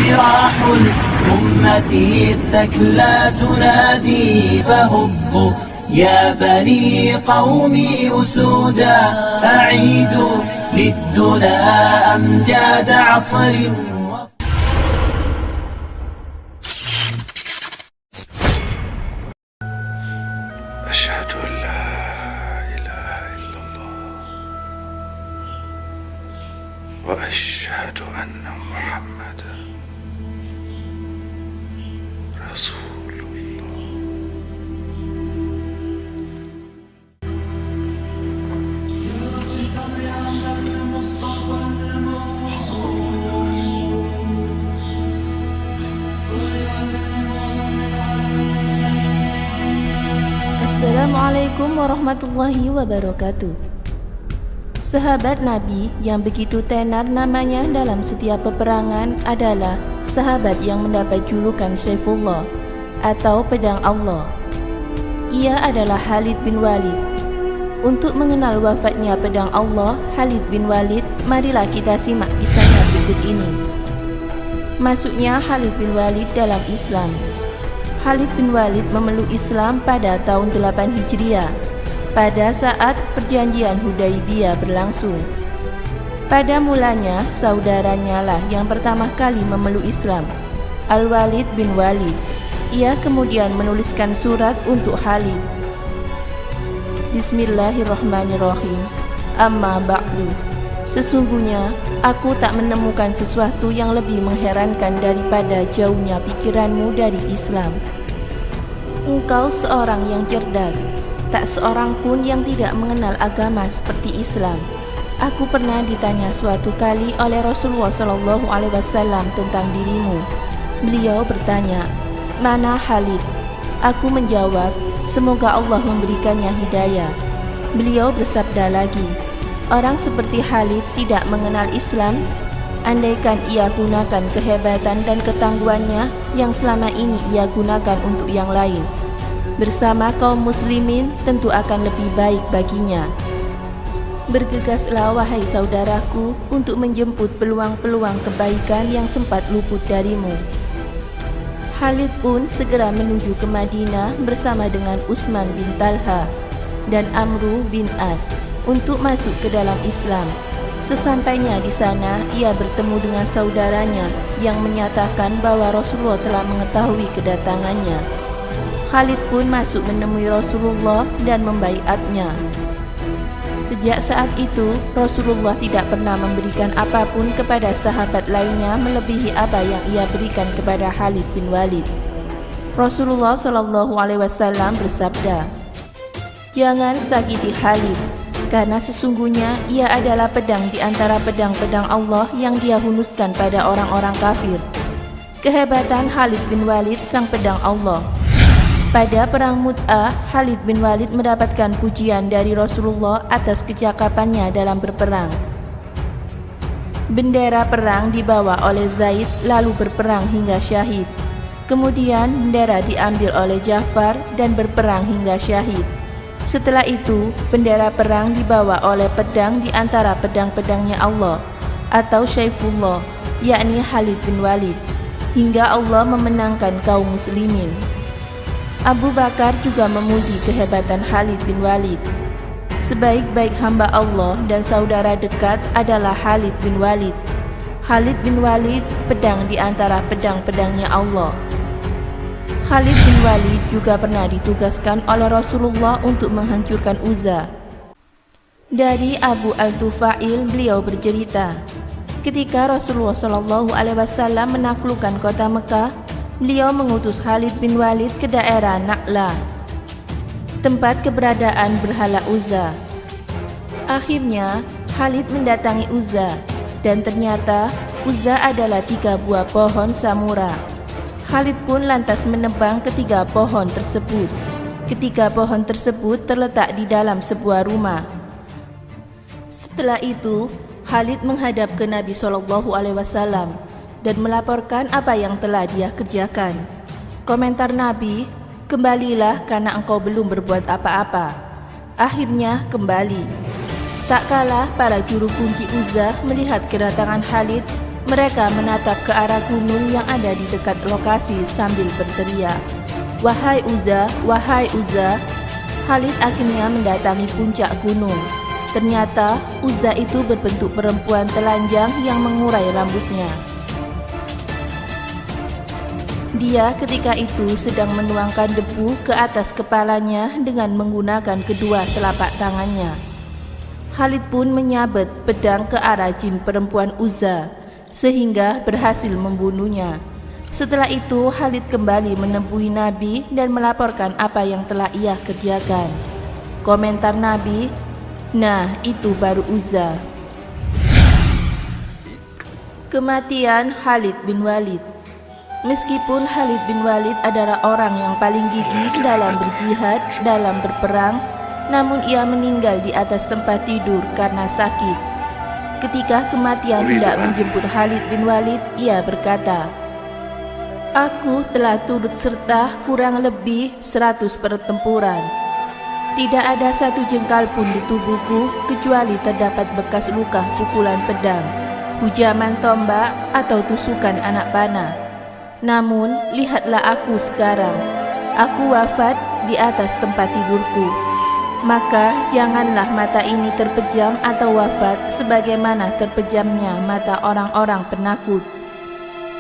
جراح الأمة الثكلى تنادي فهبوا يا بني قومي أسودا أعيدوا للدنا أمجاد عصر. أشهد أن لا إله إلا الله وأشهد أن محمدا رسول الله. يا رب صل على المصطفى Assalamualaikum warahmatullahi wabarakatuh. Sahabat Nabi yang begitu tenar namanya dalam setiap peperangan adalah sahabat yang mendapat julukan Saifullah atau Pedang Allah. Ia adalah Khalid bin Walid. Untuk mengenal wafatnya Pedang Allah Khalid bin Walid, marilah kita simak kisahnya berikut ini. Masuknya Khalid bin Walid dalam Islam. Khalid bin Walid memeluk Islam pada tahun 8 Hijriah, pada saat perjanjian Hudaibiyah berlangsung. Pada mulanya, saudaranya lah yang pertama kali memeluk Islam, Al-Walid bin Walid. Ia kemudian menuliskan surat untuk Khalid. Bismillahirrahmanirrahim. Amma ba'du. Sesungguhnya, aku tak menemukan sesuatu yang lebih mengherankan daripada jauhnya pikiranmu dari Islam. Engkau seorang yang cerdas, tak seorang pun yang tidak mengenal agama seperti Islam. Aku pernah ditanya suatu kali oleh Rasulullah SAW tentang dirimu. Beliau bertanya, "Mana Khalid?" Aku menjawab, "Semoga Allah memberikannya hidayah." Beliau bersabda lagi, "Orang seperti Khalid tidak mengenal Islam. Andaikan ia gunakan kehebatan dan ketangguhannya yang selama ini ia gunakan untuk yang lain, bersama kaum muslimin tentu akan lebih baik baginya. Bergegaslah wahai saudaraku untuk menjemput peluang-peluang kebaikan yang sempat luput darimu." Khalid pun segera menuju ke Madinah bersama dengan Utsman bin Talha dan Amru bin As untuk masuk ke dalam Islam. Sesampainya di sana, ia bertemu dengan saudaranya yang menyatakan bahwa Rasulullah telah mengetahui kedatangannya. Khalid pun masuk menemui Rasulullah dan membaiatnya. Sejak saat itu, Rasulullah tidak pernah memberikan apapun kepada sahabat lainnya melebihi apa yang ia berikan kepada Khalid bin Walid. Rasulullah SAW bersabda, "Jangan sakiti Khalid, karena sesungguhnya ia adalah pedang di antara pedang-pedang Allah yang dia hunuskan pada orang-orang kafir." Kehebatan Khalid bin Walid sang pedang Allah. Pada perang Mu'tah, Khalid bin Walid mendapatkan pujian dari Rasulullah atas kecakapannya dalam berperang. Bendera perang dibawa oleh Zaid lalu berperang hingga syahid. Kemudian bendera diambil oleh Ja'far dan berperang hingga syahid. Setelah itu, bendera perang dibawa oleh pedang di antara pedang-pedangnya Allah atau Saifullah, yakni Khalid bin Walid, hingga Allah memenangkan kaum muslimin. Abu Bakar juga memuji kehebatan Khalid bin Walid. Sebaik-baik hamba Allah dan saudara dekat adalah Khalid bin Walid. Khalid bin Walid, pedang di antara pedang-pedangnya Allah. Khalid bin Walid juga pernah ditugaskan oleh Rasulullah untuk menghancurkan Uzza. Dari Abu Al-Tufail, beliau bercerita, ketika Rasulullah SAW menaklukkan kota Mekah, beliau mengutus Khalid bin Walid ke daerah Na'la, tempat keberadaan berhala Uzza. Akhirnya, Khalid mendatangi Uzza, dan ternyata Uzza adalah 3 buah pohon samura. Khalid pun lantas menebang ketiga pohon tersebut. Ketiga pohon tersebut terletak di dalam sebuah rumah. Setelah itu, Khalid menghadap ke Nabi SAW dan melaporkan apa yang telah dia kerjakan. Komentar Nabi, "Kembalilah karena engkau belum berbuat apa-apa." Akhirnya kembali. Tak kalah para juru kunci Uzza melihat kedatangan Khalid, Mereka menatap ke arah gunung yang ada di dekat lokasi sambil berteriak, "Wahai Uzza, wahai Uzza!" Khalid akhirnya mendatangi puncak gunung. Ternyata Uzza itu berbentuk perempuan telanjang yang mengurai rambutnya. Dia ketika itu sedang menuangkan debu ke atas kepalanya dengan menggunakan kedua telapak tangannya. Khalid pun menyabet pedang ke arah jin perempuan Uzza, sehingga berhasil membunuhnya. Setelah itu Khalid kembali menemui Nabi dan melaporkan apa yang telah ia kerjakan. Komentar Nabi, "Nah, itu baru Uzza." Kematian Khalid bin Walid. Meskipun Khalid bin Walid adalah orang yang paling gigih dalam berjihad, dalam berperang, namun ia meninggal di atas tempat tidur karena sakit. Ketika kematian hendak menjemput Khalid bin Walid, ia berkata, "Aku telah turut serta kurang lebih 100 pertempuran. Tidak ada satu jengkal pun di tubuhku kecuali terdapat bekas luka pukulan pedang, hujaman tombak, atau tusukan anak panah. Namun, lihatlah aku sekarang. Aku wafat di atas tempat tidurku. Maka janganlah mata ini terpejam atau wafat sebagaimana terpejamnya mata orang-orang penakut.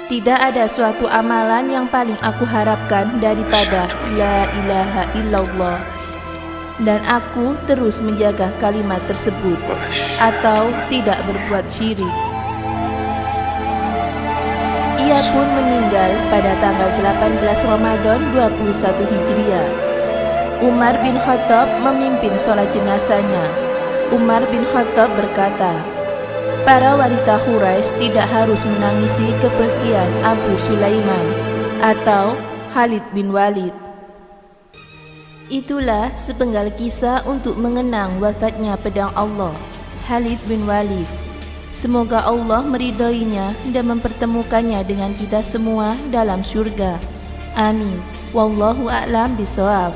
Tidak ada suatu amalan yang paling aku harapkan daripada La ilaha illallah. Dan aku terus menjaga kalimat tersebut, atau tidak berbuat syirik." Ia pun meninggal pada tanggal 18 Ramadan 21 Hijriah. Umar bin Khattab memimpin sholat jenazahnya. Umar bin Khattab berkata, "Para wanita Quraisy tidak harus menangisi kepergian Abu Sulaiman atau Khalid bin Walid." Itulah sepenggal kisah untuk mengenang wafatnya pedang Allah, Khalid bin Walid. Semoga Allah meridhoinya dan mempertemukannya dengan kita semua dalam syurga. Amin. Wallahu a'lam bishawab.